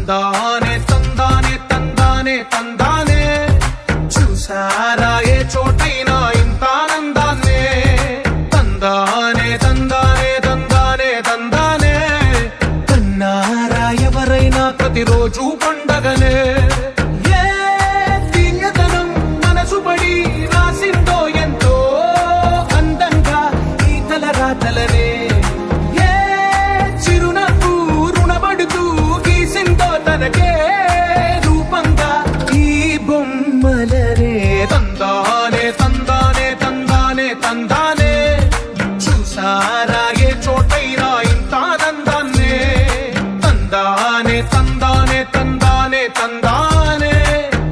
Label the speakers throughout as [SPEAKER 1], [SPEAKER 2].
[SPEAKER 1] తందానే తందానే తందానే తందానే చూసారా ఏ చోటైనా ఇంత ఆనందాన్నే తందానే తందానే తందానే తందానే కన్నారా ఎవరైనా ప్రతిరోజు పండగనే ఏ తీయదనం మనసు పడి రాసిందో ఎంతో అందంగా ఈ తల రాతలనే రూపంగా ఈ బొమ్మలనే తందానే తందానే తందానే తందానే చూసారా ఏ చోటైనా ఇంత ఆనందాన్నే తందానే తందానే తందానే తందానే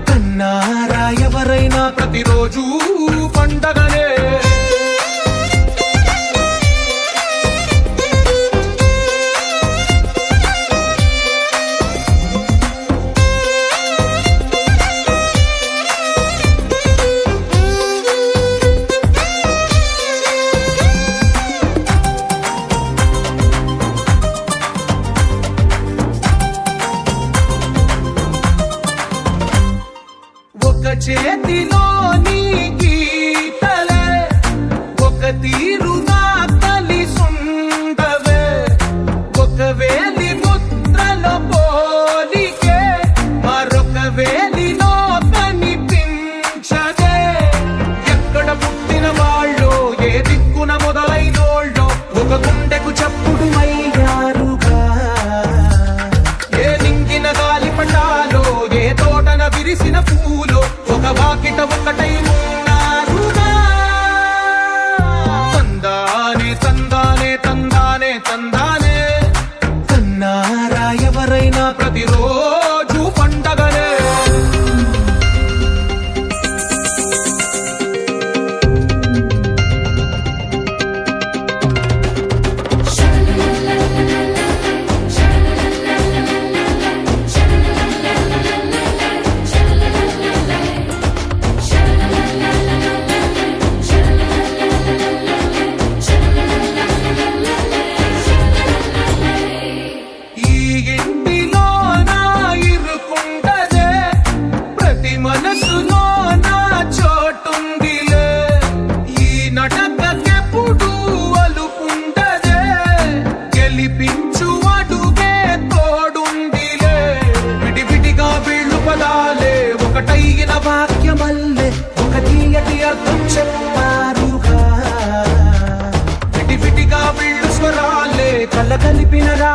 [SPEAKER 1] కన్నారా ఎవరైనా ప్రతిరోజు పండగనే చేతిలో నీ గీతలే ఒక తీరుగా కలిసుండవే ఒక వేలి ముద్రలో పోలికే మరొక వేలిలో కనిపించదే ఎక్కడ పుట్టిన వాళ్ళో ఏ దిక్కున మొదలైనోళ్ళో ఒక గుండెకు చప్పుడు అయ్యారుగా ఏ నింగిన గాలి పటాలో ఏ తోటన విరిసిన పూలో వాకిట ఒకటై ఉన్నారుగా తందానే తందానే తందానే తందానే కన్నారా ఎవరైనా ప్రతిరోజు పండగనే మనసులో నా చోటుందిలే ఈ నటకెప్పుడు అలుపుండదే గెలిపించు అడుగే తోడుందిలే విడివిడిగా వీళ్ళు పదాలే ఒకటైన వాక్యమల్లే ఒక తీయటి అర్థం చెప్పారుగా విడివిడిగా వీళ్ళు స్వరాలే కల కలిపిన రా